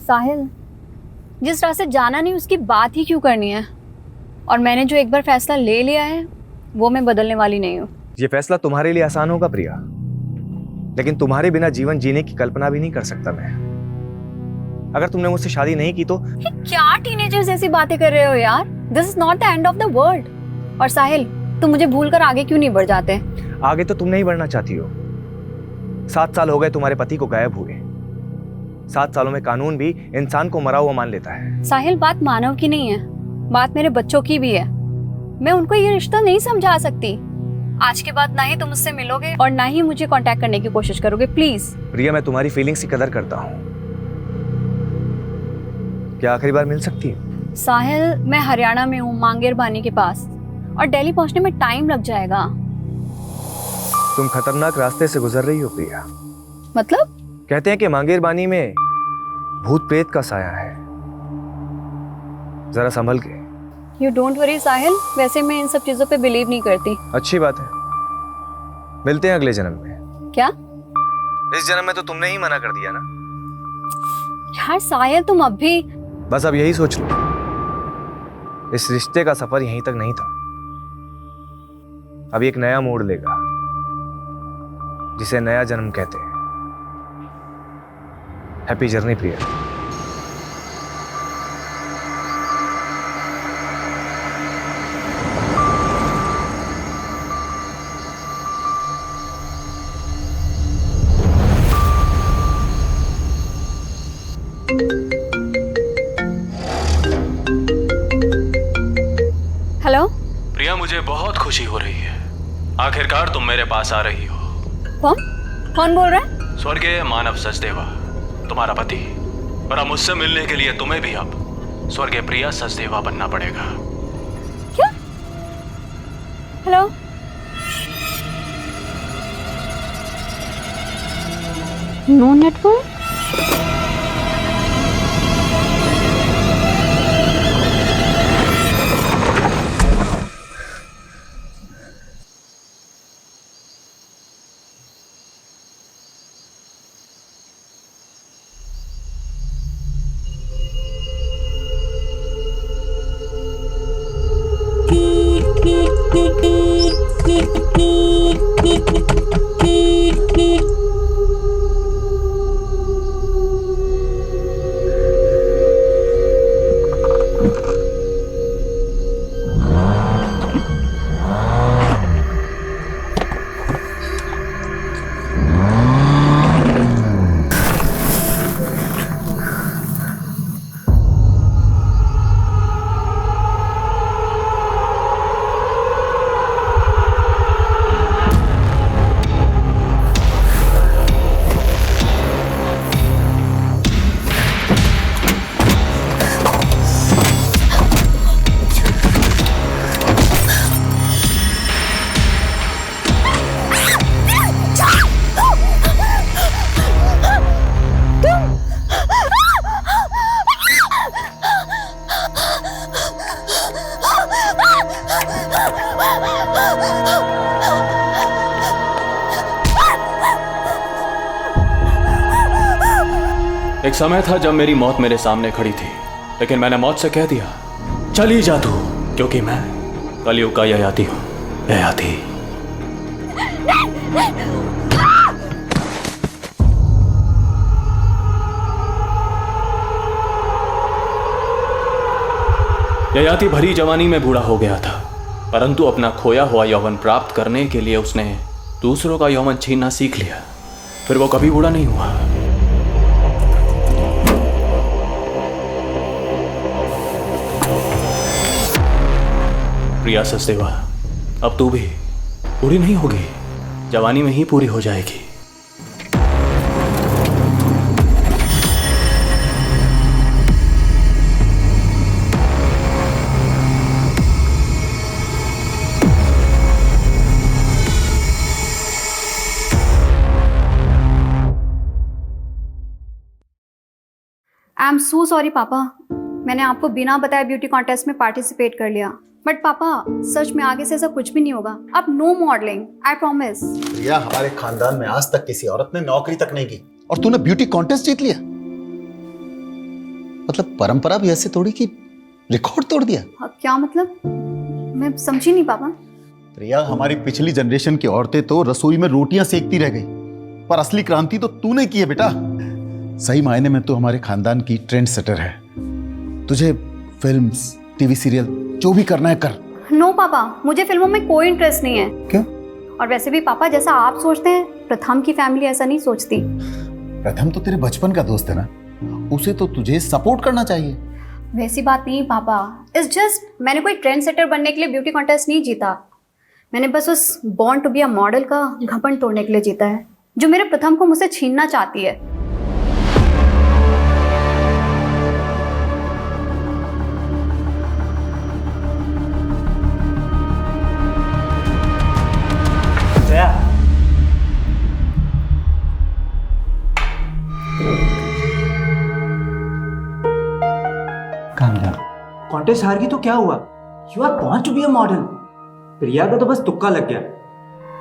साहिल, जिस रास्ते जाना नहीं उसकी बात ही क्यों करनी है? और मैंने जो एक बार फैसला ले लिया है वो मैं बदलने वाली नहीं हूँ। ये फैसला तुम्हारे लिए आसान होगा प्रिया, लेकिन तुम्हारे बिना जीवन जीने की कल्पना भी नहीं कर सकता मैं। अगर तुमने मुझसे शादी नहीं की तो क्या टीनेजर्स जैसी बातें कर रहे हो यार? This is not the end of the world. और साहिल, तुम मुझे भूलकर आगे क्यों नहीं बढ़ जाते? आगे तो तुम नहीं बढ़ना चाहती हो। 7 साल हो गए तुम्हारे पति को गायब हुए। 7 सालों में कानून भी इंसान को मरा हुआ मान लेता है। साहिल, बात मानव की नहीं है, बात मेरे बच्चों की भी है। मैं उनको ये रिश्ता नहीं समझा सकती। आज के बाद ना ही तुम मुझसे मिलोगे और ना ही मुझे कांटेक्ट करने की कोशिश करोगे, प्लीज। प्रिया, मैं तुम्हारी फीलिंग्स की कदर करता हूँ। क्या आखिरी बार मिल सकती है? साहिल, मैं हरियाणा में हूँ, मांगेर बानी के पास, और दिल्ली पहुंचने में टाइम लग जाएगा। तुम खतरनाक रास्ते से गुजर रही हो प्रिया। मतलब? कहते हैं कि मांगेर बानी में भूत प्रेत का साया है, जरा संभल के। यू डोंट वरी साहिल, वैसे मैं इन सब चीजों पे बिलीव नहीं करती। अच्छी बात है, मिलते हैं अगले जन्म में। क्या? इस जन्म में तो तुमने ही मना कर दिया ना। यार साहिल, तुम अब भी। बस अब यही सोच लो, इस रिश्ते का सफर यहीं तक नहीं था। अब एक नया मोड़ लेगा, जिसे नया जन्म कहते हैं। हैप्पी जर्नी प्रिया। हेलो प्रिया, मुझे बहुत खुशी हो रही है। आखिरकार तुम मेरे पास आ रही हो। कौन कौन बोल रहा है? स्वर्गीय मानव सचदेवा, तुम्हारा पति। और अब मुझसे मिलने के लिए तुम्हें भी अब स्वर्गीय प्रिया सचदेवा बनना पड़ेगा। क्या? हेलो? No network? एक समय था जब मेरी मौत मेरे सामने खड़ी थी, लेकिन मैंने मौत से कह दिया, चली जा तू, क्योंकि मैं कलयुग का ययाति हूं। ययाति। ययाति भरी जवानी में बूढ़ा हो गया था, परंतु अपना खोया हुआ यौवन प्राप्त करने के लिए उसने दूसरों का यौवन छीनना सीख लिया। फिर वो कभी बूढ़ा नहीं हुआ। प्रिया सचदेवा, अब तू भी पूरी नहीं होगी, जवानी में ही पूरी हो जाएगी। आई एम सो सॉरी पापा, मैंने आपको बिना बताए ब्यूटी कॉन्टेस्ट में पार्टिसिपेट कर लिया। बट पापा, सच में आगे से ऐसा कुछ भी नहीं होगा। अब नो मॉडलिंग, आई प्रॉमिस। प्रिया, हमारे खानदान में आज तक किसी औरत ने नौकरी तक नहीं की और तूने ब्यूटी कॉन्टेस्ट जीत लिया। मतलब परंपरा भी ऐसे तोड़ी कि रिकॉर्ड तोड़ दिया। क्या मतलब? मैं समझी नहीं पापा। प्रिया, हमारी पिछली जनरेशन की औरतें तो रसोई में रोटियां सेकती रह गई, पर असली क्रांति तो तूने की है बेटा। सही मायने में तो हमारे खानदान की ट्रेंड सेटर है। तुझे फिल्म्स, टीवी सीरियल जो भी करना है कर। नो पापा, मुझे फिल्मों में कोई इंटरेस्ट नहीं है। क्यों? और वैसे भी पापा, जैसा आप सोचते हैं, प्रथम की फैमिली ऐसा नहीं सोचती। प्रथम तो तेरे बचपन का दोस्त है ना, उसे तो तुझे सपोर्ट करना चाहिए। वैसी बात नहीं पापा, इट्स जस्ट मैंने कोई ट्रेंड सेटर बनने के लिए ब्यूटी कॉन्टेस्ट नहीं जीता। मैंने बस उस born to be a model का घमंड तोड़ने के लिए जीता है, जो मेरे प्रथम को मुझसे छीनना चाहती है। कॉन्टेस्ट हार गई तो क्या हुआ? You are born to be a model. Priya का तो बस तुक्का लग गया,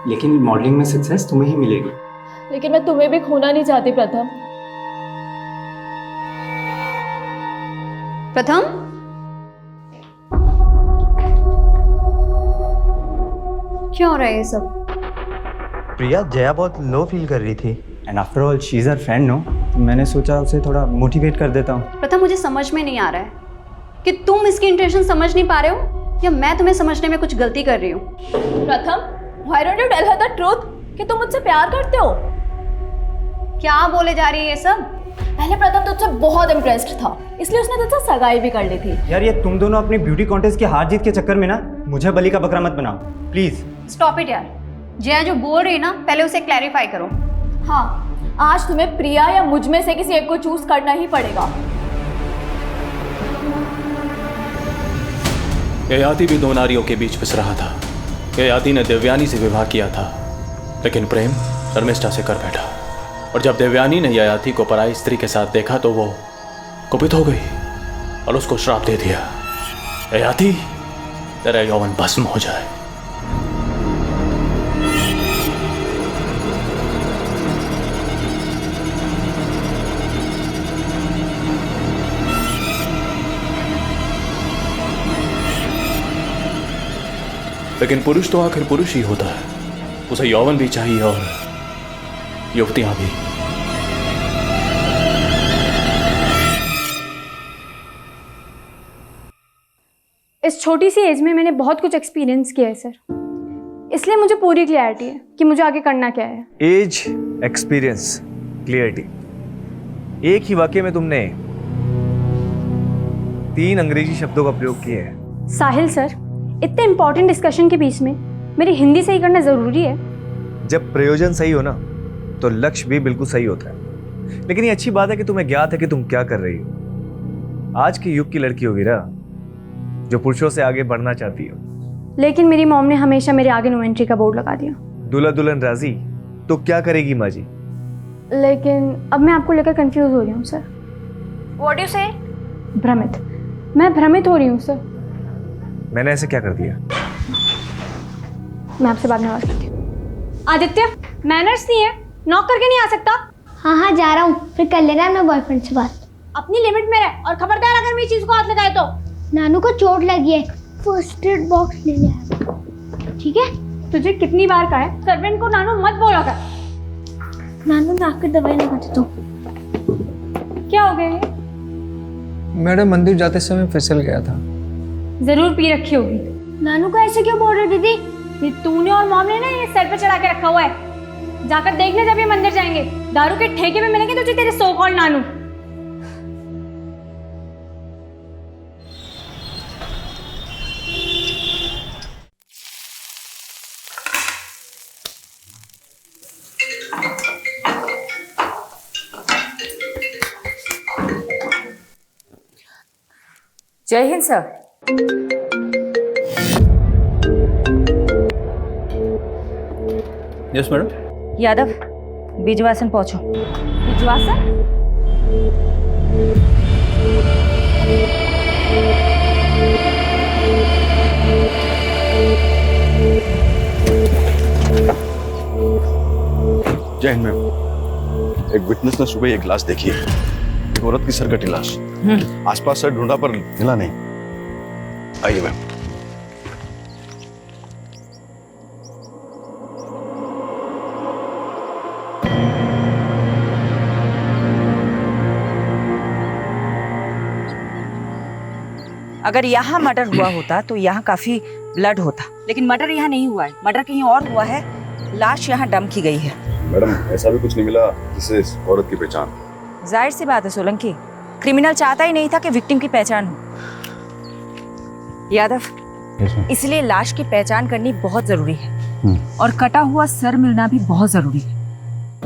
लेकिन मॉडलिंग में सक्सेस तुम्हें ही मिलेगी। लेकिन मैं तुम्हें भी खोना नहीं चाहती प्रथम। प्रथम, क्या हो रहा है ये सब? प्रिया, जया बहुत लो फील कर रही थी। And after all she is her friend, no? मैंने सोचा उसे थोड़ा मोटिवेट कर देता हूँ। प्रथम, मुझे समझ में नहीं आ रहा है कि तुम इसकी इंटेंशन समझ नहीं पा रहे हो या मैं तुम्हें समझने में कुछ गलती कर रही हूँ। प्रथम, why don't you tell her the truth कि तुम मुझसे प्यार करते हो? क्या बोले जा रही है ये सब? पहले प्रथम तुझसे बहुत इम्प्रेस्ड था, इसलिए उसने तुझसे सगाई भी कर ली थी। यार, ये तुम दोनों अपनी ब्यूटी कॉन्टेस्ट की हार जीत के चक्कर में ना मुझे बलि का बकरा मत बनाओ प्लीज। स्टॉप इट यार। जया जो बोल रही है ना, पहले उसे क्लैरिफाई करो। हाँ, आज तुम्हें प्रिया या मुझ में से किसी एक को चूज करना ही पड़ेगा। ययाति भी दो नारियों के बीच पिस रहा था। ययाति ने देवयानी से विवाह किया था, लेकिन प्रेम शर्मिष्ठा से कर बैठा। और जब देवयानी ने ययाति को पराई स्त्री के साथ देखा तो वो कुपित हो गई और उसको श्राप दे दिया, ययाति तेरा यौवन भस्म हो जाए। लेकिन पुरुष तो आखिर पुरुष ही होता है, उसे यौवन भी चाहिए और युवतियां भी। इस छोटी सी एज में मैंने बहुत कुछ एक्सपीरियंस किया है सर, इसलिए मुझे पूरी क्लैरिटी है कि मुझे आगे करना क्या है। एज, एक्सपीरियंस, क्लियरिटी, एक ही वाक्य में तुमने 3 अंग्रेजी शब्दों का प्रयोग किया है। साहिल सर, इतने इंपॉर्टेंट डिस्कशन के बीच में मेरी हिंदी सही करना जरूरी है? जब प्रयोजन सही हो ना तो लक्ष्य भी बिल्कुल सही होता है। लेकिन ये अच्छी बात है कि तुम्हें ज्ञात है कि तुम क्या कर रही हो। आज के युग की लड़की हो वीरा, जो पुरुषों से आगे बढ़ना चाहती हो। लेकिन मेरी मॉम ने हमेशा मेरे आगे नो एंट्री का बोर्ड लगा दिया। दूल्हा दुल्हन राजी तो क्या करेगी माँ जी? लेकिन अब मैं आपको लेकर कंफ्यूज हो रही हूँ सर। व्हाट डू से? भ्रमित, मैं भ्रमित हो रही हूँ सर। मैंने ऐसे क्या कर दिया? मैं आपसे बाद में बात करती हूँ। आदित्य, मैनर्स नहीं है, नॉक करके नहीं आ सकता। हाँ हाँ जा रहा हूँ, फिर कर लेना अपने बॉयफ्रेंड से बात। अपनी लिमिट में रह और खबरदार अगर मेरी चीज को हाथ लगाए तो। नानू को चोट लगी है, फर्स्ट एड बॉक्स ले लिया, ठीक है? तुझे कितनी बार कहा है सर्वेंट को नानू मत बोला कर। नानू मैं आपकी दवाई लगाती तो। क्या हो गया ये? मैडम, मंदिर जाते समय फिसल गया था। जरूर पी रखी होगी। नानू को ऐसे क्यों बोल रहे दीदी? ये तूने और मॉम ने ना ये सर पे चढ़ा के रखा हुआ है। जाकर देखने जब ये मंदिर जाएंगे, दारू के ठेके में मिलेंगे तुझे तेरे सो called Nanu. Jai Hind sir. Yes madam. Yadav, Bijwasan पहुंचो। विश्वासन? जय हिंद मैम। एक विटनेस ने सुबह एक लाश देखी है। एक औरत की सरकटी लाश। आसपास से ढूंढा पर मिला नहीं। आइए मैम। अगर यहाँ मर्डर हुआ होता तो यहाँ काफी ब्लड होता, लेकिन मर्डर यहाँ नहीं हुआ है, मर्डर कहीं और हुआ है। लाश यहाँ डंप की गई है। मैडम ऐसा भी कुछ नहीं मिला जिससे इस औरत की पहचान। जाहिर सी बात है सोलंकी, क्रिमिनल चाहता ही नहीं था कि विक्टिम की पहचान हो। यादव, इसलिए लाश की पहचान करनी बहुत जरूरी है और कटा हुआ सर मिलना भी बहुत जरूरी है।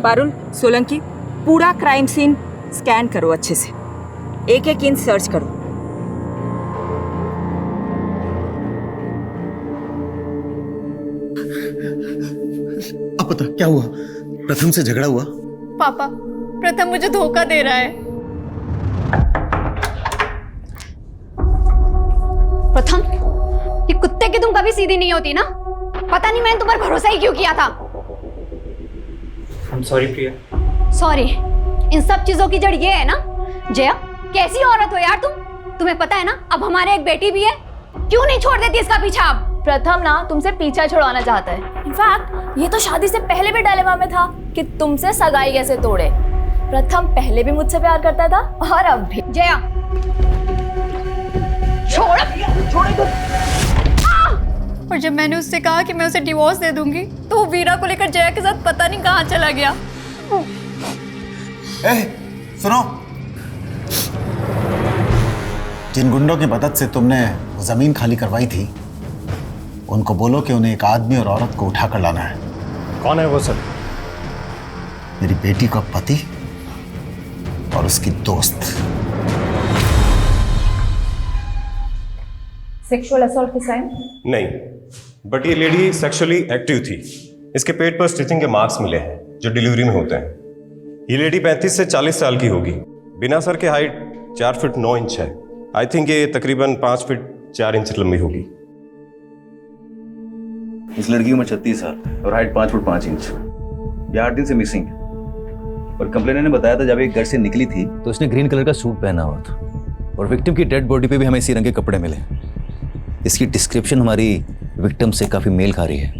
पारुल, सोलंकी, पूरा क्राइम सीन स्कैन करो अच्छे से, एक एक इंच सर्च करो। अब बता क्या हुआ? प्रथम से झगड़ा हुआ? पापा, प्रथम मुझे धोखा दे रहा है। प्रथम, ये कुत्ते की तुम कभी सीधी नहीं होती ना। पता नहीं मैंने तुम पर भरोसा ही क्यों किया था। I'm sorry Priya. सॉरी, इन सब चीजों की जड़ ये है ना। जया, कैसी औरत हो यार तुम। तुम्हें पता है ना अब हमारे एक बेटी भी है, क्यों नहीं छोड़ देती इसका पीछा अब। प्रथम ना तुमसे पीछा छुड़वाना चाहता है। इनफैक्ट ये तो शादी से पहले भी डायलेमा में था कि तुमसे सगाई कैसे तोड़े। प्रथम पहले भी मुझसे प्यार करता था और अब भी। जया, छोड़ और जब मैंने उससे कहा कि मैं उसे डिवोर्स दे दूंगी तो वो वीरा को लेकर जया के साथ पता नहीं कहाँ चला गया। सुनो, जिन गुंडों की मदद से तुमने जमीन खाली करवाई थी, उनको बोलो कि उन्हें एक आदमी और औरत को उठाकर लाना है। कौन है वो सर? मेरी बेटी का पति और उसकी दोस्त। सेक्सुअल असॉल्ट के साइन? नहीं, बट ये लेडी सेक्सुअली एक्टिव थी। इसके पेट पर स्टिचिंग के मार्क्स मिले हैं जो डिलीवरी में होते हैं। ये लेडी 35 से 40 साल की होगी। बिना सर के हाइट 4 फीट 9 इंच है। आई थिंक ये तकरीबन 5 फीट 4 इंच लंबी होगी। इस लड़की की उम्र 36 साल और हाइट 5 फुट 5 इंच। ये 8 दिन से मिसिंग है और कंप्लेनर ने बताया था जब एक घर से निकली थी तो उसने ग्रीन कलर का सूट पहना हुआ था और विक्टिम की डेड बॉडी पे भी हमें इसी रंग के कपड़े मिले। इसकी डिस्क्रिप्शन हमारी विक्टिम से काफी मेल खा रही है।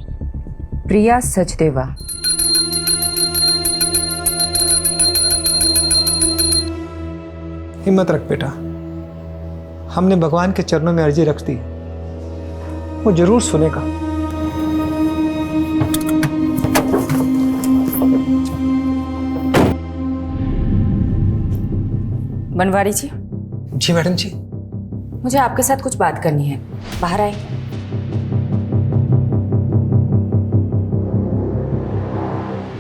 प्रिया सचदेवा। हिम्मत रख बेटा, हमने भगवान के चरणों में अर्जी रख दी, वो जरूर सुनेगा। बनवारी जी। जी मैडम जी। मुझे आपके साथ कुछ बात करनी है, बाहर आए।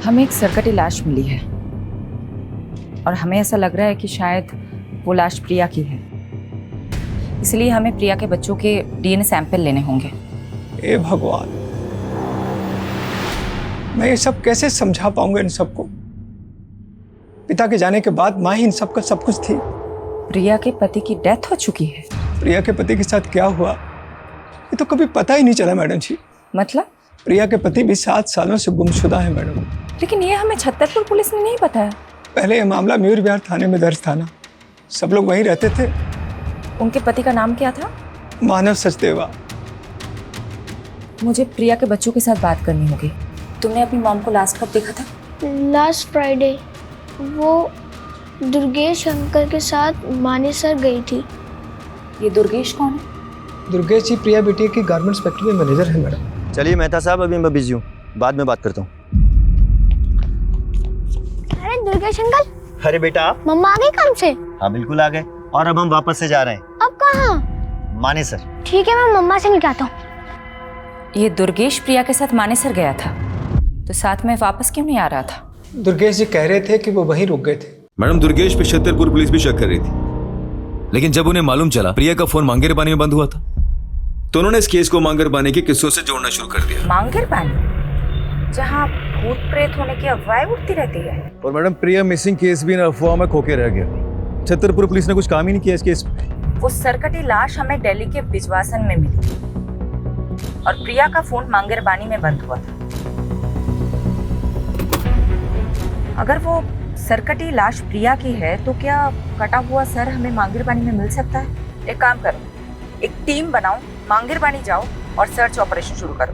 हमें एक सरकटी लाश मिली है और हमें ऐसा लग रहा है कि शायद वो लाश प्रिया की है, इसलिए हमें प्रिया के बच्चों के डीएनए सैंपल लेने होंगे। ए भगवान, मैं ये सब कैसे समझा पाऊंगा इन सबको। पिता के जाने के बाद माँ ही इन सब का सब कुछ थी। प्रिया के पति की डेथ हो चुकी है। प्रिया के पति के साथ क्या हुआ ये तो कभी पता ही नहीं चला मैडम जी। मतलब? प्रिया के पति भी 7 सालों से गुमशुदा है मैडम। लेकिन ये हमें छतरपुर पुलिस ने नहीं बताया। पहले ये मामला मयूर विहार थाने में दर्ज था ना, सब लोग वहीं रहते थे। उनके पति का नाम क्या था? मानव सचदेवा। मुझे प्रिया के बच्चों के साथ बात करनी होगी। तुमने अपनी मॉम को लास्ट कब देखा था? Last Friday. वो दुर्गेश अंकल के साथ मानेसर गई थी। ये दुर्गेश कौन है? दुर्गेश जी प्रिया बेटी की गारमेंट्स फैक्ट्री में मैनेजर है मैडम। चलिए मेहता साहब, अभी मैं बिजी हूँ, बाद में बात करता हूँ। अरे दुर्गेश अंकल। अरे बेटा आप? मम्मा आ गई काम से? हाँ बिल्कुल आ गए, और अब हम वापस से जा रहे हैं। अब कहाँ? मानेसर। ठीक है, मैं मम्मा से मिलता हूँ। ये दुर्गेश प्रिया के साथ मानेसर गया था, तो साथ में वापस क्यों नहीं आ रहा था? दुर्गेश जी कह रहे थे कि वो वहीं रुक गए थे। मैडम दुर्गेश पे छतरपुर पुलिस भी शक कर रही थी, लेकिन जब उन्हें मालूम चला प्रिया का फोन मांगेर पानी में बंद हुआ था, तो उन्होंने इस केस को मांगेर पानी के किस्सों से जोड़ना शुरू कर दिया। मांगेर पानी, जहाँ भूत प्रेत होने की अफवाहें उठती रहती है। और मैडम प्रिया मिसिंग केस भी इन अफवाह में खोके रह गया। छतरपुर पुलिस ने कुछ काम ही नहीं किया इस केस में। वो सरकटी लाश हमें दिल्ली के बिजवासन में मिली और प्रिया का फोन मांगेर पानी में बंद हुआ था। अगर वो सरकटी लाश प्रिया की है तो क्या कटा हुआ सर हमें मांगेर पानी में मिल सकता है? एक काम करो, एक टीम बनाओ, मांगेर पानी जाओ और सर्च ऑपरेशन शुरू करो।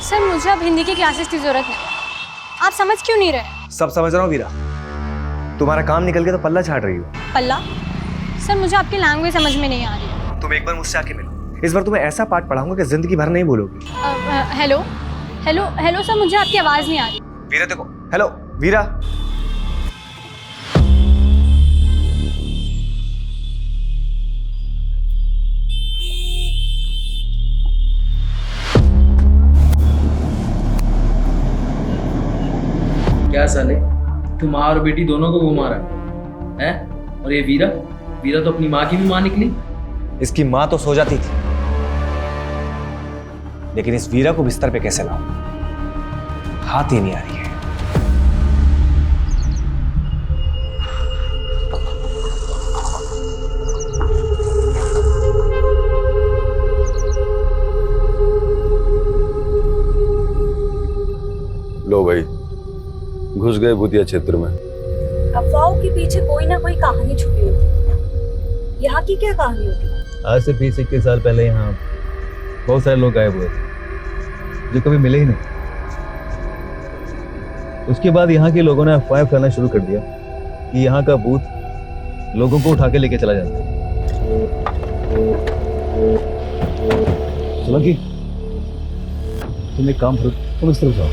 सर मुझे अब हिंदी की क्लासेस की जरूरत है, आप समझ क्यों नहीं रहे? सब समझ रहा हूँ वीरा, तुम्हारा काम निकल के तो पल्ला झाड़ रही हो। पल्ला? सर मुझे आपकी लैंग्वेज समझ में नहीं आ रही है। तुम एक बार मुझसे आके मिलो, इस बार तुम्हें ऐसा पाठ पढ़ाऊंगा कि जिंदगी भर नहीं भूलोगी। हेलो हेलो हेलो सर, मुझे आपकी आवाज़ नहीं आ रही। वीरा देखो, हेलो वीरा। क्या साले, तू माँ और बेटी दोनों को घुमा रहा है? और ये वीरा, वीरा तो अपनी माँ की भी माँ निकली। इसकी माँ तो सो जाती थी, लेकिन इस वीरा को बिस्तर पे कैसे लाऊं, हाथ ही नहीं आ रही है। लो भाई, घुस गए भूतिया क्षेत्र में। अफवाहों के पीछे कोई ना कोई कहानी छुपी होती। यहाँ की क्या कहानी होती? आज से 20-21 साल पहले यहाँ बहुत सारे लोग गायब हुए थे जो कभी मिले ही नहीं। उसके बाद यहाँ के लोगों ने अफवाह फैलाना शुरू कर दिया कि यहाँ का भूत लोगों को उठा के लेके चला जाता है। सोलंकी, तुम एक काम करो, तुम इस तरफ जाओ।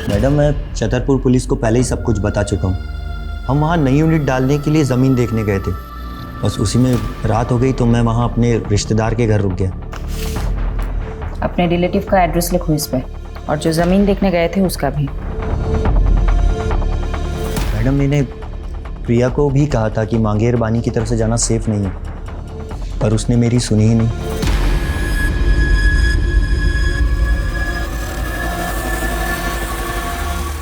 मैडम, मैं छतरपुर पुलिस को पहले ही सब कुछ बता चुका हूँ। हम वहाँ नई यूनिट डालने के लिए ज़मीन देखने गए थे, बस उसी में रात हो गई तो मैं वहाँ अपने रिश्तेदार के घर रुक गया। अपने रिलेटिव का एड्रेस लिखो इस पे, और जो ज़मीन देखने गए थे उसका भी। मैडम, मैंने प्रिया को भी कहा था कि मांगेर बानी की तरफ से जाना सेफ नहीं है, पर उसने मेरी सुनी ही नहीं।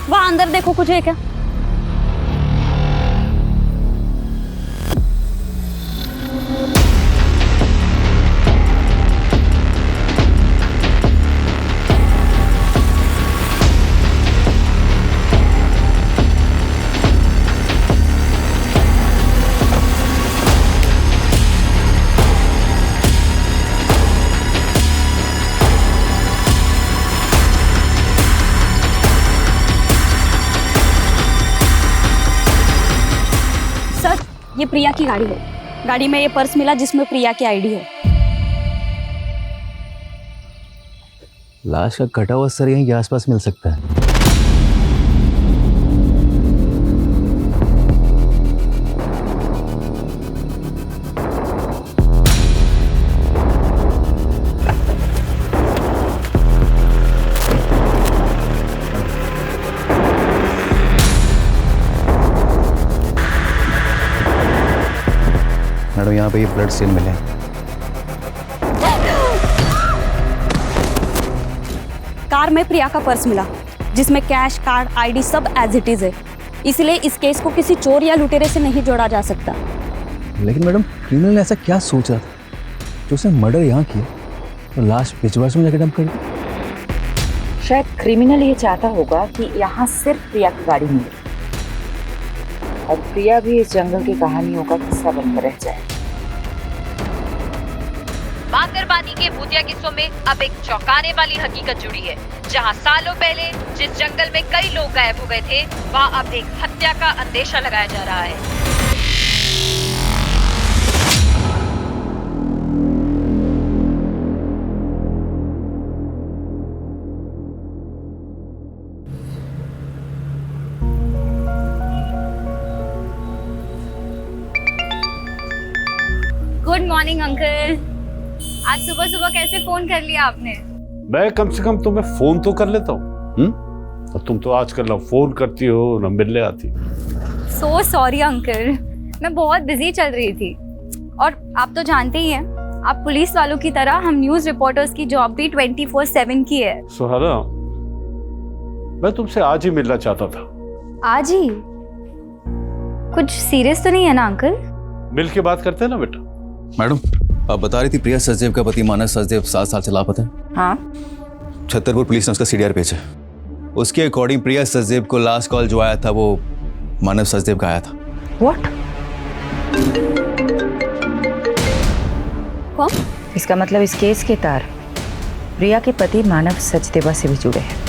वहाँ अंदर देखो, कुछ है क्या? ये प्रिया की गाड़ी है। गाड़ी में ये पर्स मिला जिसमें प्रिया की आईडी है। लाश का कटा हुआ सर यहीं के आसपास मिल सकता है। मैडम, यहाँ पे ये ब्लड स्टेन मिले। कार में प्रिया का पर्स मिला जिसमें कैश, कार्ड, आईडी सब एज इट इज है। इसलिए इस केस को किसी चोर या लुटेरे से नहीं जोड़ा जा सकता। लेकिन मैडम, क्रिमिनल ने ऐसा क्या सोच रहा था जो उसने मर्डर यहाँ किया तो लाश पिछवाड़ में जाकर डंप कर दी? शायद क्रिमिनल ये चाहता होगा कि यहाँ सिर्फ प्रिया की गाड़ी मिले और प्रिया भी इस जंगल की कहानियों का किस्सा बनकर रह जाए। मांगेर बानी के भूतिया किस्सों में अब एक चौंकाने वाली हकीकत जुड़ी है। जहां सालों पहले जिस जंगल में कई लोग गायब हो गए थे, वहां अब एक हत्या का अंदेशा लगाया जा रहा है। Good morning uncle. आज सुबह सुबह कैसे फोन कर लिया आपने? मैं कम से कम तुम्हें फोन तो कर लेता हूँ। और तुम तो आजकल ना फोन करती हो ना मिलने आती। सो सॉरी अंकल, मैं बहुत बिजी चल रही थी। और आप तो जानते ही हैं, आप पुलिस वालों की तरह हम न्यूज रिपोर्टर्स की जॉब भी 24/7 की है। सुहाना, मैं तुमसे आज ही मिलना चाहता था। आज ही? कुछ सीरियस तो नहीं है ना अंकल? मिल के बात करते हैं ना बेटा। मैडम, आप बता रही थी प्रिया सचदेव का पति मानव सचदेव 7 साल से लापता है। हाँ, छतरपुर पुलिस ने उसका सीडीआर भेजा। उसके अकॉर्डिंग प्रिया सचदेव को लास्ट कॉल जो आया था वो मानव सचदेव का आया था। व्हाट? कौन? इसका मतलब इस केस के तार प्रिया के पति मानव सचदेवा से भी जुड़े हैं।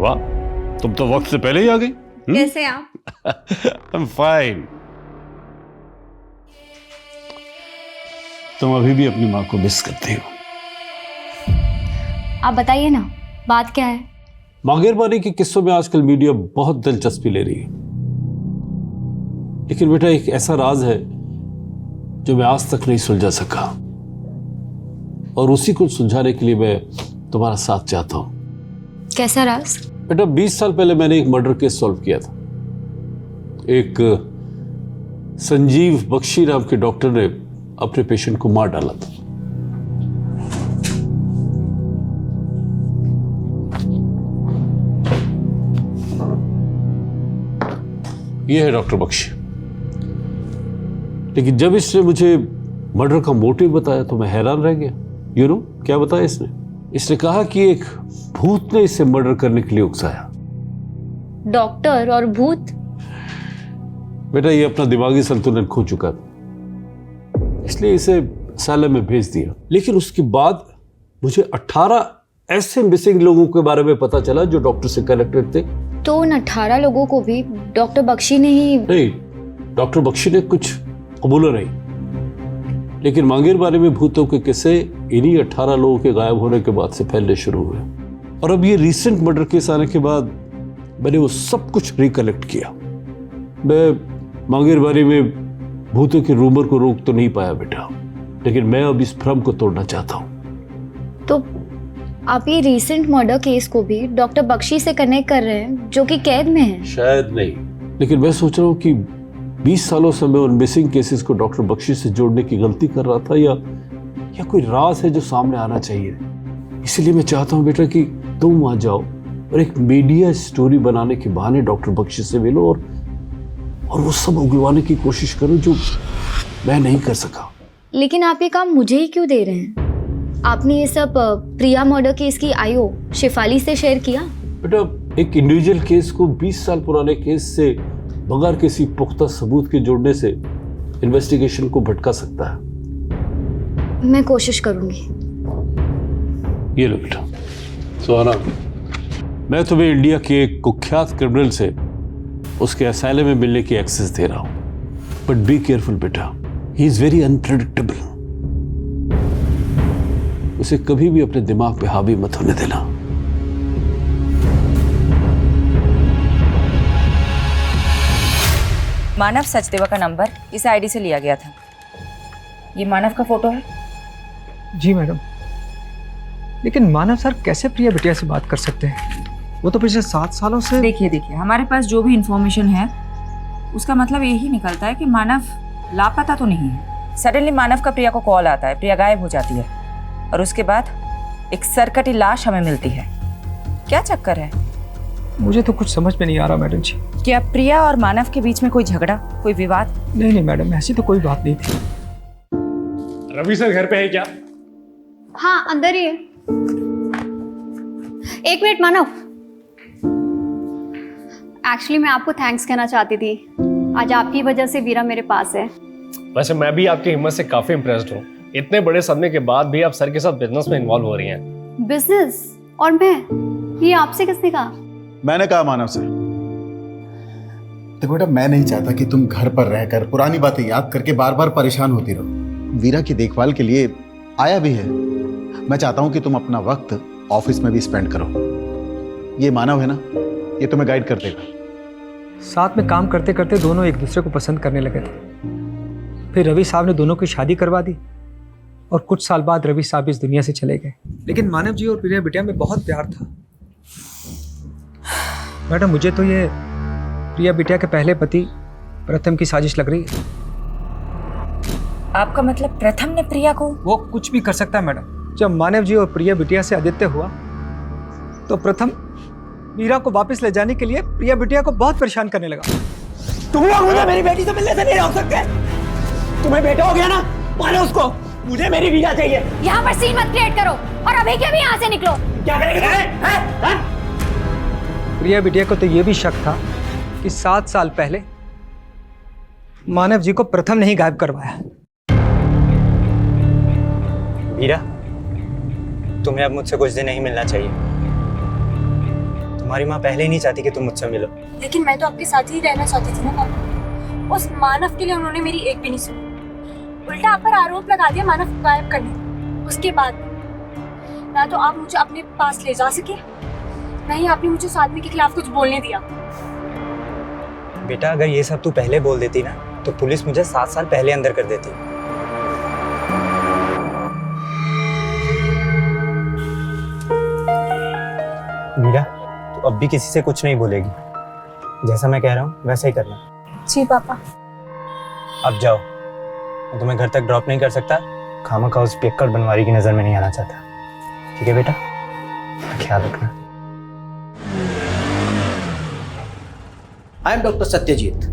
वाह, तुम तो वक्त से पहले ही आ गई। कैसे आप? I'm fine. तुम अभी भी अपनी माँ को मिस करती हो। आप बताइए ना, बात क्या है? मांगेरबानी के किस्सों में आजकल मीडिया बहुत दिलचस्पी ले रही है, लेकिन बेटा एक ऐसा राज है जो मैं आज तक नहीं सुलझा सका, और उसी को सुलझाने के लिए मैं तुम्हारा साथ चाहता हूं। कैसा राज? बेटा 20 साल पहले मैंने एक मर्डर केस सॉल्व किया था। एक संजीव बख्शी नाम के डॉक्टर ने अपने पेशेंट को मार डाला था। यह है डॉक्टर बख्शी। लेकिन जब इसने मुझे मर्डर का मोटिव बताया तो मैं हैरान रह गया। यू नो क्या बताया इसने? इसने कहा कि एक भूत ने इसे मर्डर करने के लिए उकसाया। डॉक्टर और भूत? बेटा ये अपना दिमागी संतुलन खो चुका था, इसलिए इसे असylum में भेज दिया। लेकिन उसके बाद मुझे 18 ऐसे मिसिंग लोगों के बारे में पता चला जो डॉक्टर से कनेक्टेड थे। तो उन 18 लोगों को भी डॉक्टर बख्शी ने ही? नहीं, डॉक्टर बख्शी ने कुछ कबूला नहीं, लेकिन मांगेरबानी में भूतों के किस्से इन्हीं 18 लोगों के गायब होने के बाद से फैलने शुरू हुए। और अब ये रीसेंट मर्डर केस आने के बाद मैंने वो सब कुछ रिकलेक्ट किया। मैं मांगेरबानी में भूतों के रूमर को रोक तो नहीं पाया बेटा, लेकिन मैं अब इस भ्रम को तोड़ना चाहता हूँ। तो आप ये रीसेंट मर्डर केस को भी डॉक्टर बख्शी से कनेक्ट कर रहे हैं जो कि कैद में है? शायद नहीं, लेकिन मैं सोच रहा हूँ कि 20 सालों से मैं उन मिसिंग केसेस को डॉक्टर बख्शी से जोड़ने की गलती कर रहा था, या कोई राज है जो सामने आना चाहिए। इसलिए मैं चाहता हूँ बेटा कि तुम वहां जाओ और एक मीडिया स्टोरी बनाने के बहाने डॉक्टर बख्शी से मिलो और वो सब उगलवाने की कोशिश करो जो मैं नहीं कर सका। लेकिन आप ये काम मुझे ही क्यों दे रहे हैं? आपने ये सब प्रिया मर्डर केस की आईओ शेफाली से शेयर किया? बेटा एक इंडिविजुअल केस को 20 साल पुराने केस से बगैर किसी पुख्ता सबूत के जोड़ने से इन्वेस्टिगेशन को भटका सकता है। मैं कोशिश करूंगी। ये लो बेटा। सुहाना, मैं तुम्हें इंडिया के एक कुख्यात क्रिमिनल से उसके असylum में मिलने की एक्सेस दे रहा हूं, बट बी केयरफुल बेटा, ही इज वेरी अनप्रेडिक्टेबल। उसे कभी भी अपने दिमाग पे हावी मत होने देना। मानव सचदेवा का नंबर इस आईडी से लिया गया था। ये मानव का फोटो है? जी मैडम, लेकिन मानव सर कैसे प्रिया बिटिया से बात कर सकते हैं? वो तो पिछले 7 सालों से। देखिए हमारे पास जो भी इंफॉर्मेशन है उसका मतलब यही निकलता है कि मानव लापता तो नहीं है। सडनली मानव का प्रिया को कॉल आता है, प्रिया गायब हो जाती है और उसके बाद एक सरकटी लाश हमें मिलती है। क्या चक्कर है? मुझे तो कुछ समझ में नहीं आ रहा मैडम जी। क्या प्रिया और मानव के बीच में कोई झगड़ा, कोई विवाद? नहीं मैडम, ऐसी तो कोई बात नहीं थी। रवि सर घर पे है क्या? हाँ अंदर ही है। एक मिनट मानव, एक्चुअली मैं आपको थैंक्स कहना चाहती थी। आज आपकी वजह से वीरा मेरे पास है। वैसे मैं भी आपकी हिम्मत से काफी इम्प्रेस्ड हूँ। इतने बड़े सदमे के बाद भी आप सर के साथ बिजनेस में इन्वॉल्व हो रही हैं। बिजनेस? और मैं? ये आपसे किसने कहा? मैंने कहा मानव से। तो बेटा मैं नहीं चाहता कि तुम घर पर रहकर पुरानी बातें याद करके बार बार परेशान होती रहो। वीरा की देखभाल के लिए आया भी है। मैं चाहता हूं कि तुम अपना वक्त ऑफिस में भी स्पेंड करो। ये मानव है ना, ये तुम्हें गाइड कर देगा। साथ में काम करते करते दोनों एक दूसरे को पसंद करने लगे थे। फिर रवि साहब ने दोनों की शादी करवा दी और कुछ साल बाद रवि साहब इस दुनिया से चले गए। लेकिन मानव जी और प्रिया बिटिया में बहुत प्यार था। मैडम मुझे तो ये प्रिया बिटिया के पहले पति प्रथम की साजिश लग रही है। आपका मतलब प्रथम ने प्रिया को? वो कुछ भी कर सकता है मैडम। जब मानव जी और प्रिया बिटिया से आदित्य हुआ तो प्रथम मीरा को वापस ले जाने के लिए प्रिया बिटिया को बहुत परेशान करने लगा। तुम लोग मुझे मेरी बेटी से मिलने से नहीं रोक सकते। तुम्हें बेटा हो गया ना, मारो उसको। मुझे मेरी वीजा चाहिए। यहाँ पर सीन मत क्रिएट करो और अभी के अभी यहाँ से निकलो। क्या करेंगे? प्रिया बिटिया को तो ये भी शक था कि 7 साल पहले मानव जी को प्रथम ने ही गायब करवाया। मीरा, तुम्हें अब मुझसे कुछ दिन नहीं मिलना चाहिए। तुम्हारी माँ पहले ही नहीं चाहती कि तुम मुझसे मिलो। लेकिन मैं तो आपके साथ ही रहना चाहती थी ना पापा। उस मानव के लिए उन्होंने मेरी एक भी नहीं सुनी, उल्टा आप पर आरोप लगा दिया मानव को गायब करने। उसके बाद ना तो आप मुझे अपने पास ले जा सके, ना ही आपने मुझे उस आदमी के खिलाफ कुछ बोलने दिया। बेटा, अगर ये सब तू पहले बोल देती ना तो पुलिस मुझे 7 साल पहले अंदर कर देती। मीरा, तू अब भी किसी से कुछ नहीं बोलेगी। जैसा मैं कह रहा हूँ वैसा ही करना। जी पापा। अब जाओ, मैं तुम्हें घर तक ड्रॉप नहीं कर सकता। खामखा उस पियक्कड़ बनवारी की नजर में नहीं आना चाहता। ठीक है बेटा, ख्याल रखना। I am doctor Satyajit,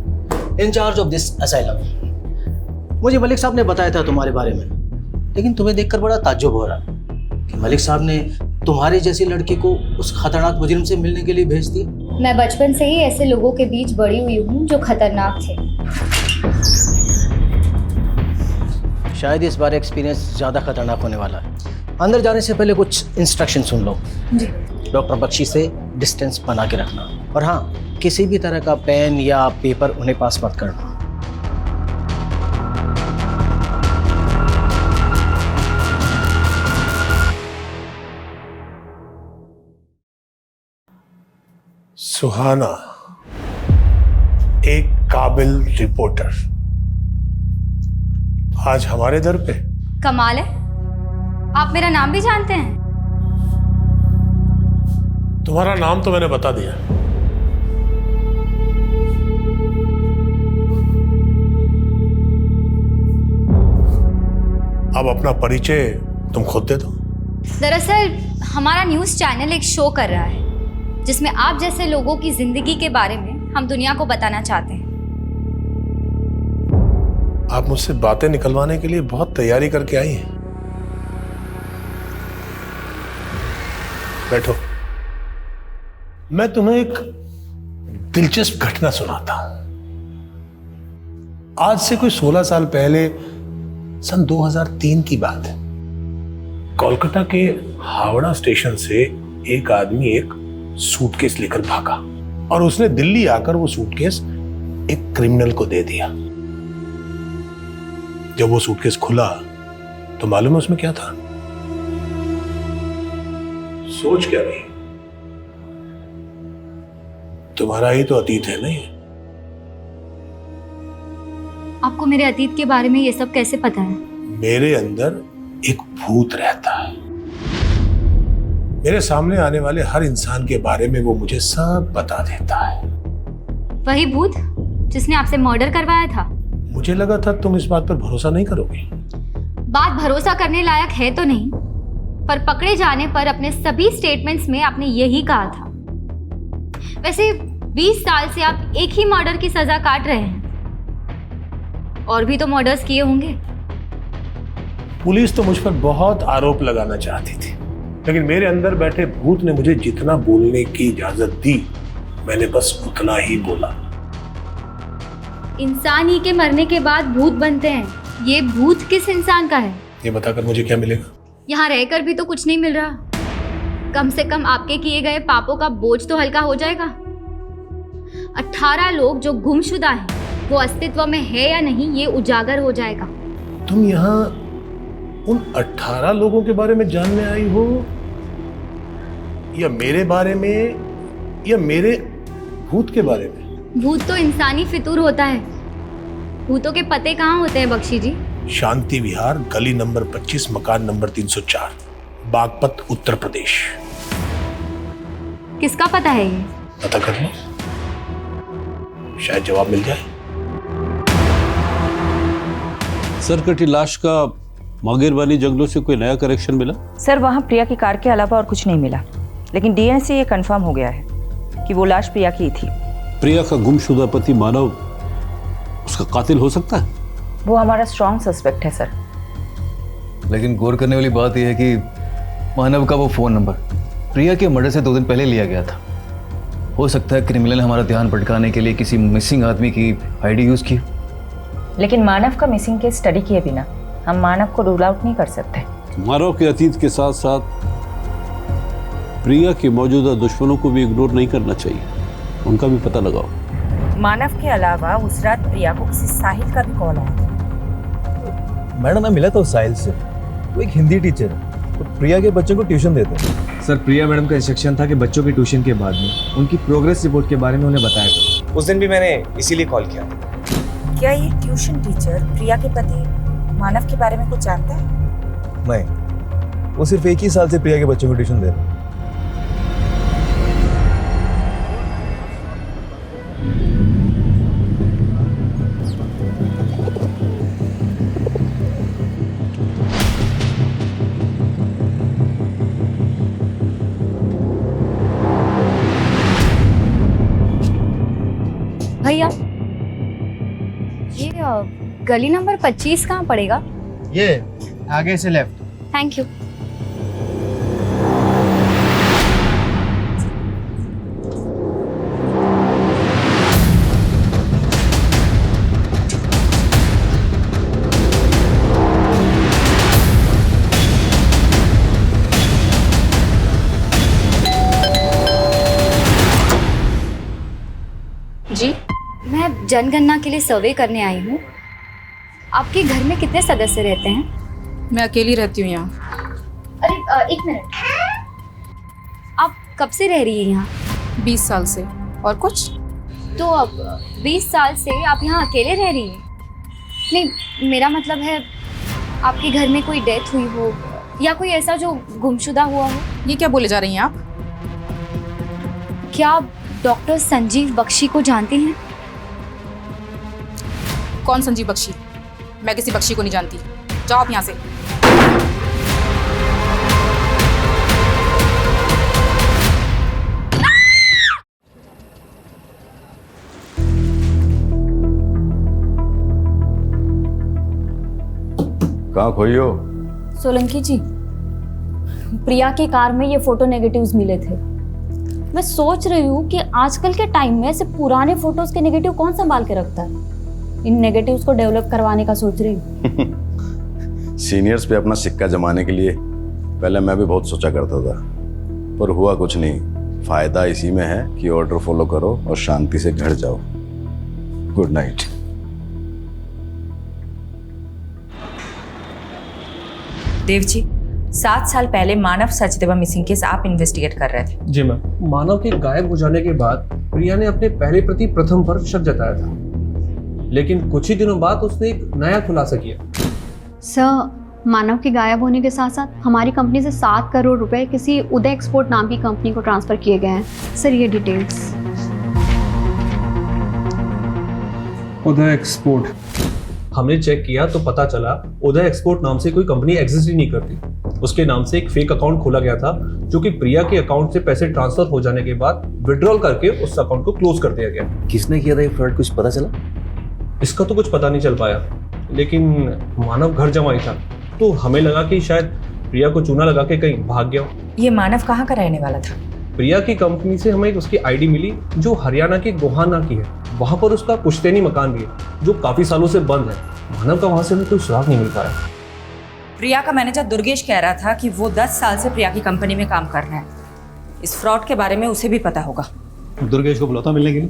in charge of this asylum. मुझे मलिक साहब ने बताया था तुम्हारे बारे में, लेकिन तुम्हें देखकर बड़ा ताज्जुब हो रहा कि मलिक साहब ने तुम्हारे जैसी लड़की को उस खतरनाक मुजरिम से मिलने के लिए भेज दिया। मैं बचपन से ही ऐसे लोगों के बीच बड़ी हुई हूँ जो खतरनाक थे। शायद इस बार एक्सपीरियंस ज़्यादा खतरनाक होने वाला है। अंदर जाने से पहले कुछ इंस्ट्रक्शन सुन लो। जी। डॉक्टर बख्शी से डिस्टेंस बना के रखना, और हाँ, किसी भी तरह का पेन या पेपर उन्हें पास मत करना। सुहाना, एक काबिल रिपोर्टर, आज हमारे दर पे। कमाल है, आप मेरा नाम भी जानते हैं। तुम्हारा नाम तो मैंने बता दिया। अब अपना परिचय तुम खुद दे दो। दरअसल हमारा न्यूज़ चैनल एक शो कर रहा है जिसमें आप जैसे लोगों की जिंदगी के बारे में हम दुनिया को बताना चाहते हैं। आप मुझसे बातें निकलवाने के लिए बहुत तैयारी करके आई हैं। बैठो, मैं तुम्हें एक दिलचस्प घटना सुनाता हूं। आज से कोई 16 साल पहले सन 2003 की बात है। कोलकाता के हावड़ा स्टेशन से एक आदमी एक सूटकेस लेकर भागा और उसने दिल्ली आकर वो सूटकेस एक क्रिमिनल को दे दिया। जब वो सूटकेस खुला तो मालूम है उसमें क्या था? सोच क्या रही? तुम्हारा ही तो अतीत है ना ये। आपको मेरे अतीत के बारे में ये सब कैसे पता है? मेरे अंदर एक भूत रहता है। मेरे सामने आने वाले हर इंसान के बारे में वो मुझे सब बता देता है। वही भूत जिसने आपसे मर्डर करवाया था? मुझे लगा था तुम इस बात पर भरोसा नहीं करोगे। बात भरोसा करने लायक है तो नहीं, पर पकड़े जाने पर अपने सभी स्टेटमेंट्स में आपने यही कहा था। वैसे 20 साल से आप एक ही मर्डर की सजा काट रहे हैं, और भी तो मर्डर्स किए होंगे। पुलिस तो मुझ पर बहुत आरोप लगाना चाहती थी, लेकिन मेरे अंदर बैठे भूत ने मुझे जितना बोलने की इजाजत दी मैंने बस उतना ही बोला। इंसान ही के मरने के बाद भूत बनते हैं, ये भूत किस इंसान का है? ये बताकर मुझे क्या मिलेगा? यहाँ रहकर भी तो कुछ नहीं मिल रहा। कम से कम आपके किए गए पापों का बोझ तो हल्का हो जाएगा। 18 लोग जो गुमशुदा हैं, वो अस्तित्व में है या नहीं ये उजागर हो जाएगा। तुम यहाँ उन 18 लोगों के बारे में जानने आई हो, या मेरे बारे में, या मेरे भूत के बारे में? भूत तो इंसानी फितूर होता है, भूतों के पते कहाँ होते हैं बख्शी जी? शांति विहार, गली नंबर 25, मकान नंबर 304, बागपत, उत्तर प्रदेश। किसका पता है ये? पता कर लो, शायद जवाब मिल जाए। सर, कटी लाश का मांगेरबानी जंगलों से कोई नया करेक्शन मिला? सर, वहाँ प्रिया की कार के अलावा और कुछ नहीं मिला, लेकिन डीएनए से ये कंफर्म हो गया है कि वो लाश प्रिया की थी। प्रिया का गुमशुदा पति मानव उसका कातिल हो सकता है? वो हमारा स्ट्रॉन्ग सस्पेक्ट है सर। लेकिन गौर करने वाली बात यह है कि मानव का वो फोन नंबर प्रिया के मर्डर से 2 दिन पहले लिया गया था। हो सकता है क्रिमिनल ने हमारा ध्यान भटकाने के लिए किसी मिसिंग आदमी की आईडी यूज की। लेकिन मानव का मिसिंग केस स्टडी किए बिना हम मानव को रूल आउट नहीं कर सकते। मानव के अतीत के साथ साथ प्रिया के मौजूदा दुश्मनों को भी इग्नोर नहीं करना चाहिए, उनका भी पता लगाओ। मानव के अलावा उस रात प्रिया को किसी साहिल का भी कॉल आया। मैडम मैं मिला था उस साहिल से, वो एक हिंदी टीचर है, तो प्रिया के बच्चों को ट्यूशन देते हैं। सर प्रिया मैडम का इंस्ट्रक्शन था कि बच्चों की ट्यूशन के बाद में उनकी प्रोग्रेस रिपोर्ट के बारे में उन्हें बताया था। उस दिन भी मैंने इसीलिए कॉल किया था। क्या ये ट्यूशन टीचर प्रिया के पति मानव के बारे में कुछ जानता है? नहीं, वो सिर्फ 1 ही साल से प्रिया के बच्चों को ट्यूशन दे रहे हैं। भैया ये गली नंबर 25 कहाँ पड़ेगा? ये आगे से लेफ्ट। Thank you. जी मैं जनगणना के लिए सर्वे करने आई हूँ। आपके घर में कितने सदस्य रहते हैं? मैं अकेली रहती हूँ यहाँ। अरे 1 मिनट, आप कब से रह रही हैं यहाँ? 20 साल से। और कुछ? तो अब 20 साल से आप यहाँ अकेले रह रही हैं? नहीं, मेरा मतलब है आपके घर में कोई डेथ हुई हो या कोई ऐसा जो गुमशुदा हुआ हो। ये क्या बोले जा रही हैं आप? क्या आप डॉक्टर संजीव बख्शी को जानती हैं? कौन संजीव बख्शी? मैं किसी बख्शी को नहीं जानती। जाओ आप यहाँ से। कहाँ खोई हो? सोलंकी जी, प्रिया की कार में ये फोटो नेगेटिव्स मिले थे। मैं सोच रही हूँ कि आजकल के टाइम में ऐसे पुराने फोटोज के नेगेटिव कौन संभाल के रखता है। इन नेगेटिव्स को डेवलप करवाने का सोच रही हूँ। सीनियर्स पे अपना सिक्का जमाने के लिए पहले मैं भी बहुत सोचा करता था, पर हुआ कुछ नहीं। फायदा इसी में है कि ऑर्डर फॉलो करो और शांति से घर जाओ। Good night. देव जी, 7 साल पहले मानव सचदेवा मिसिंग केस आप इन्वेस्टिगेट कर रहे थे। जी मैम। मानव के गायब हो जाने के बाद प्रिया ने अपने पहले प्रति प्रथम पर शक जताया था, लेकिन कुछ ही दिनों बाद उसने एक नया खुलासा किया। सर, मानव के गायब होने के साथ साथ हमारी कंपनी से 7 करोड़ रुपए किसी उदय एक्सपोर्ट नाम की कंपनी को ट्रांसफर किए गए हैं। सर ये डिटेल्स। उदय एक्सपोर्ट, हमने चेक किया तो पता चला उदय एक्सपोर्ट नाम से कोई कंपनी एग्जिस्ट ही नहीं करती। उसके नाम से एक फेक अकाउंट खोला गया था, जो कि प्रिया के अकाउंट से पैसे ट्रांसफर हो जाने के बाद विड्रॉल करके उस अकाउंट को क्लोज कर दिया गया। किसने किया था ये फ्रॉड, कुछ पता चला? इसका तो कुछ पता नहीं चल पाया, लेकिन मानव घर जमाई था, तो हमें लगा कि शायद प्रिया को चूना लगा के कहीं भाग गया। ये मानव कहाँ का रहने वाला था? प्रिया की कंपनी से हमें उसकी आईडी मिली जो हरियाणा के गोहाना की है। वहां पर उसका पुश्तैनी मकान भी है जो काफी सालों से बंद है। मानव का वहां से हमें कोई सुराग नहीं मिल पाया। प्रिया का मैनेजर दुर्गेश कह रहा था कि वो 10 साल से प्रिया की कंपनी में काम कर रहे हैं। इस फ्रॉड के बारे में उसे भी पता होगा। दुर्गेश को बुलाता मिलने के लिए।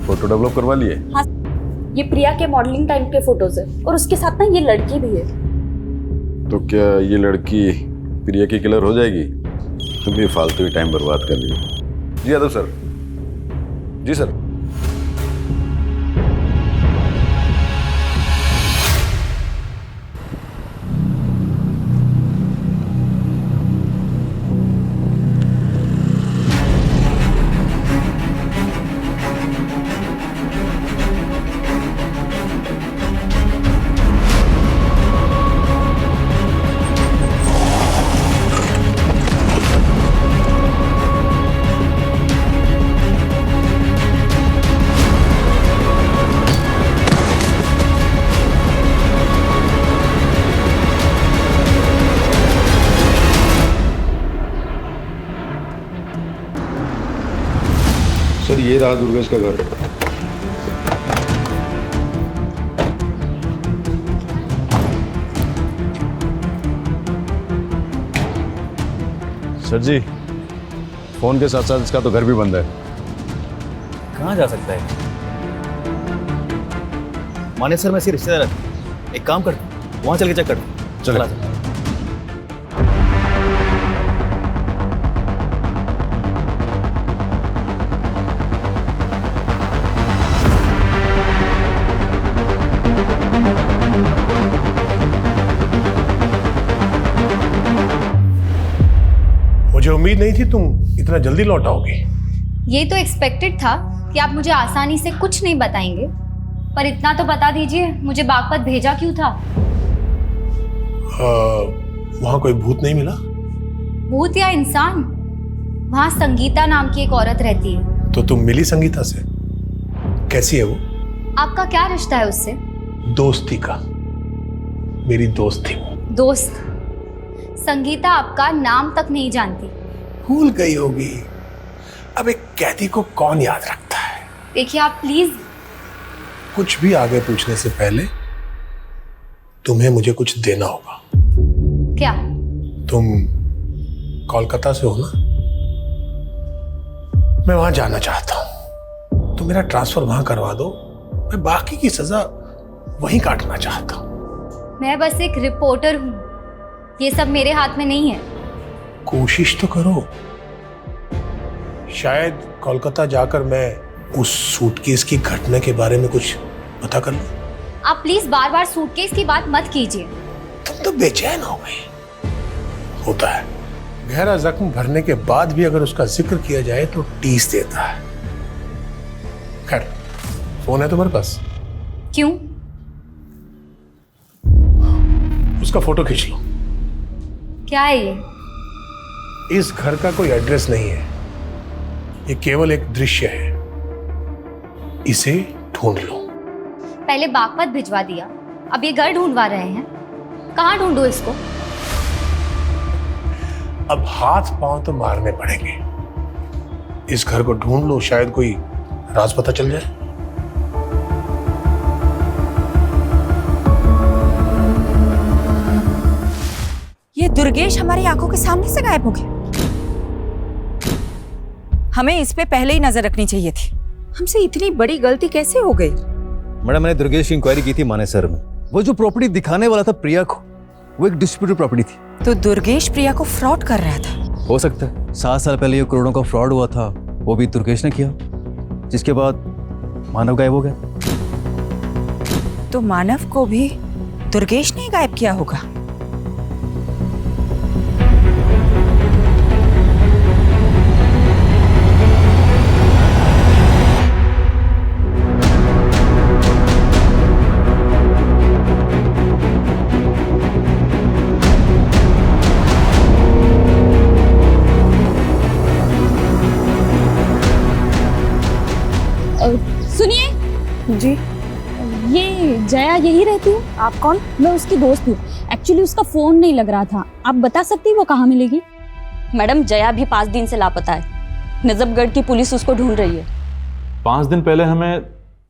फोटो डेवलप करवा लिए? हाँ, ये प्रिया के मॉडलिंग टाइम के फोटोज है और उसके साथ ना ये लड़की भी है। तो क्या ये लड़की प्रिया की किलर हो जाएगी? तुम भी फालतू ही टाइम बर्बाद कर रही हो। जी यादव सर। जी सर। सर ये रहा दुर्गेश का घर। सर जी, फोन के साथ साथ इसका तो घर भी बंद है। कहाँ जा सकता है? माने सर मैं इसके रिश्तेदार है, एक काम करता हूँ वहाँ चल के चेक करता। चला। मुझे उम्मीद नहीं थी तुम इतना जल्दी लौट आओगी। ये तो एक्सपेक्टेड था कि आप मुझे आसानी से कुछ नहीं बताएंगे, पर इतना तो बता दीजिए मुझे बागपत भेजा क्यों था? वहां कोई भूत नहीं मिला? भूत या इंसान? वहां संगीता नाम की एक औरत रहती है। तो तुम मिली संगीता से? कैसी है वो? आपका क्या रिश्ता है उससे? दोस्ती का। मेरी दोस्त थी वो। दोस्त? संगीता आपका नाम तक नहीं जानती। भूल गई होगी। अब एक कैदी को कौन याद रखता है? देखिए आप प्लीज। कुछ भी आगे पूछने से पहले तुम्हें मुझे कुछ देना होगा। क्या? तुम कोलकाता से हो ना? मैं वहां जाना चाहता हूं। तुम मेरा ट्रांसफर वहां करवा दो, मैं बाकी की सजा वहीं काटना चाहता हूं। मैं बस एक रिपोर्टर हूं, ये सब मेरे हाथ में नहीं है। कोशिश तो करो। शायद कोलकाता जाकर मैं उस सूटकेस की घटना के बारे में कुछ पता कर लूं। आप प्लीज बार बार सूटकेस की बात मत कीजिए। तुम तो बेचैन हो गई। होता है, गहरा जख्म भरने के बाद भी अगर उसका जिक्र किया जाए तो टीस देता है। खैर, फोन है तुम्हारे पास? क्यों? उसका फोटो खींच लो। क्या है ये? इस घर का कोई एड्रेस नहीं है, ये केवल एक दृश्य है। इसे ढूंढ लो। पहले बागपत भिजवा दिया, अब ये घर ढूंढवा रहे हैं। कहाँ ढूंढूं इसको? अब हाथ पांव तो मारने पड़ेंगे। इस घर को ढूंढ लो, शायद कोई राज पता चल जाए। ये दुर्गेश हमारी आंखों के सामने से गायब हो गया। हमें इस पे पहले ही नजर रखनी चाहिए थी। हमसे इतनी बड़ी गलती कैसे हो गई? मैडम मैंने दुर्गेश की इंक्वायरी की थी माने सर में। वो जो प्रॉपर्टी दिखाने वाला था प्रिया को, वो एक डिस्प्यूटेड प्रॉपर्टी थी। तो दुर्गेश प्रिया को फ्रॉड कर रहा था? हो सकता है 7 साल पहले ये करोड़ों का फ्रॉड हुआ था, वो भी दुर्गेश ने किया, जिसके बाद मानव गायब हो गया। तो मानव को भी दुर्गेश ने गायब किया होगा। सुनिए जी, ये जया यही रहती है? आप कौन? मैं उसकी दोस्त हूँ। एक्चुअली उसका फोन नहीं लग रहा था, आप बता सकती वो कहाँ मिलेगी? मैडम जया भी 5 दिन से लापता है। नजफगढ़ की पुलिस उसको ढूंढ रही है। 5 दिन पहले हमें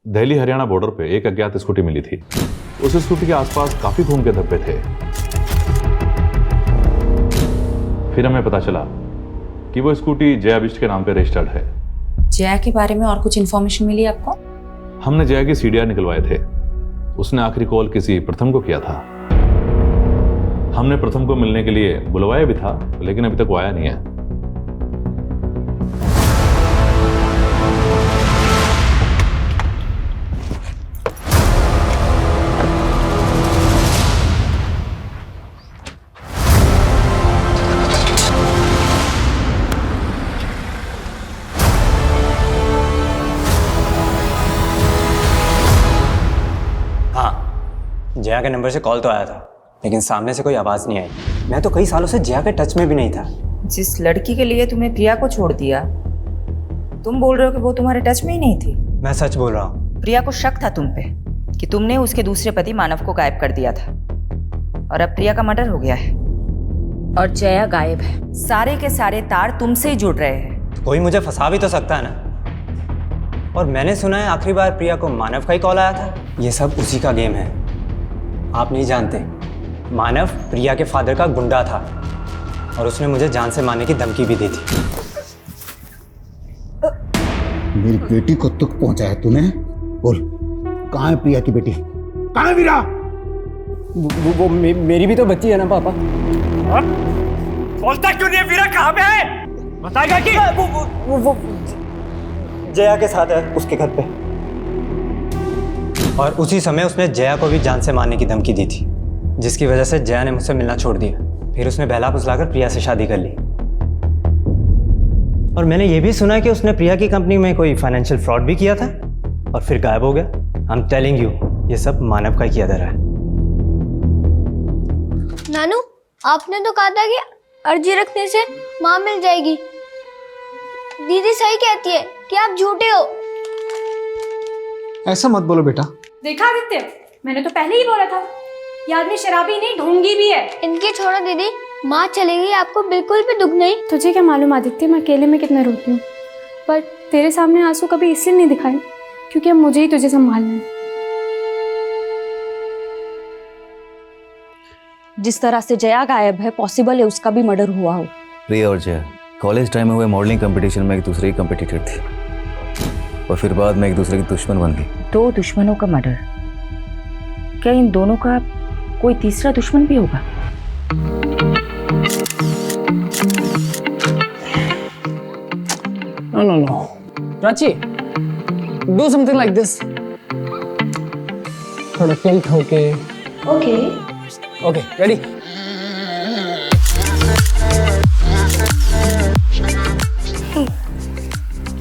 दिल्ली हरियाणा बॉर्डर पे एक अज्ञात स्कूटी मिली थी। उस स्कूटी के आसपास काफी खून के धब्बे थे। फिर हमें पता चला कि वो स्कूटी जया बिष्ट के नाम पे रजिस्टर्ड है। जया के बारे में और कुछ इन्फॉर्मेशन मिली आपको? हमने जया की सीडीआर निकलवाए थे। उसने आखिरी कॉल किसी प्रथम को किया था। हमने प्रथम को मिलने के लिए बुलवाया भी था, लेकिन अभी तक वो आया नहीं है। जया के नंबर से कॉल तो आया था, लेकिन सामने से कोई आवाज़ नहीं आई। मैं तो कई सालों से जया के टच में भी नहीं था। जिस लड़की के लिए तुमने प्रिया को छोड़ दिया, तुम बोल रहे हो कि वो तुम्हारे टच में ही नहीं थी? मैं सच बोल रहा हूँ। प्रिया को शक था तुम पे कि तुमने उसके दूसरे पति मानव को गायब कर दिया था, और अब प्रिया का मर्डर हो गया है और जया गायब है। सारे के सारे तार तुमसे ही जुड़ रहे हैं। कोई मुझे फंसा भी तो सकता है ना। और मैंने सुना है आखिरी बार प्रिया को मानव का ही कॉल आया था। ये सब उसी का गेम है, आप नहीं जानते। मानव प्रिया के फादर का गुंडा था और उसने मुझे जान से मारने की धमकी भी दी थी। मेरी बेटी को दुख पहुंचाया तूने? बोल, कहाँ है प्रिया की बेटी? कहाँ है वीरा? वो मेरी भी तो बच्ची है ना पापा। बोलता क्यों नहीं है? वीरा कहाँ पे है? बताएगा कि वो जया के साथ है, उसके घर पे। और उसी समय उसने जया को भी जान से मारने की धमकी दी थी, जिसकी वजह से जया ने मुझसे मिलना छोड़ दिया। फिर उसने बहला फुसलाकर प्रिया से शादी कर ली। और मैंने ये भी सुना कि उसने प्रिया की कंपनी में कोई फाइनेंशियल फ्रॉड भी किया था और फिर गायब हो गया। आई एम टेलिंग यू, ये सब मानव का ही किया जा रहा है। नानू, आपने तो कहा था कि अर्जी रखने से माँ मिल जाएगी। दीदी सही कहती है कि आप झूठे हो। ऐसा मत बोलो बेटा। देखा आदित्य, मैंने तो पहले ही बोला था, ये आदमी शराबी नहीं ढोंगी भी है। इनकी छोड़ो दीदी, माँ चली गई, आपको बिल्कुल भी दुख नहीं। तुझे क्या मालूम आदित्य, मैं अकेले में कितना रोती हूँ, पर तेरे सामने आंसू कभी इसलिए नहीं दिखाए क्योंकि अब मुझे ही तुझे संभालना है। जिस तरह से जया गायब है, पॉसिबल है उसका भी मर्डर हुआ हो। प्रिया और जया कॉलेज टाइम में हुए मॉडलिंग कंपटीशन में एक दूसरे की कंपटीटर थी और फिर बाद में एक दूसरे की दुश्मन बन गई। 2 दुश्मनों का मर्डर, क्या इन दोनों का कोई तीसरा दुश्मन भी होगा? No. Prachi, do something like this. थोड़ा टिल्ट होके। Okay, ready?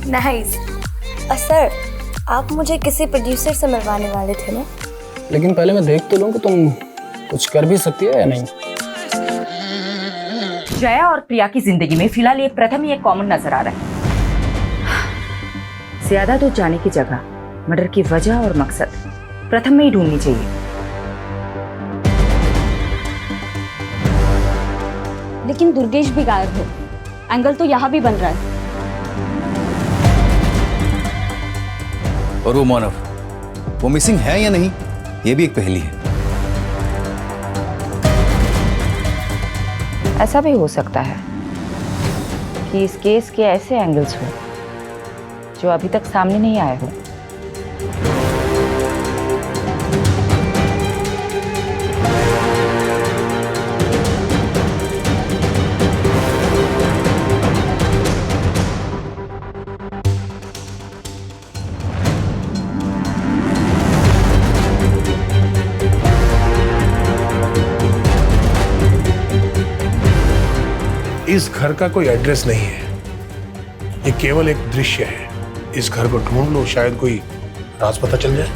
नाइस। सर, आप मुझे किसी प्रोड्यूसर से मिलवाने वाले थे ना? लेकिन पहले मैं देख तो लूं कि तुम कुछ कर भी सकती हो या नहीं। जया और प्रिया की जिंदगी में फिलहाल ये प्रथम ही एक कॉमन नजर आ रहा है। ज्यादा तो जाने की जगह मर्डर की वजह और मकसद प्रथम में ही ढूंढनी चाहिए। लेकिन दुर्गेश भी गायब है, एंगल तो यहाँ भी बन रहा है। और वो मानव, वो मिसिंग है या नहीं, ये भी एक पहेली है। ऐसा भी हो सकता है कि इस केस के ऐसे एंगल्स हो जो अभी तक सामने नहीं आए हो। इस घर का कोई एड्रेस नहीं है, ये केवल एक दृश्य है। इस घर को ढूंढ लो, शायद कोई राज पता चल जाए।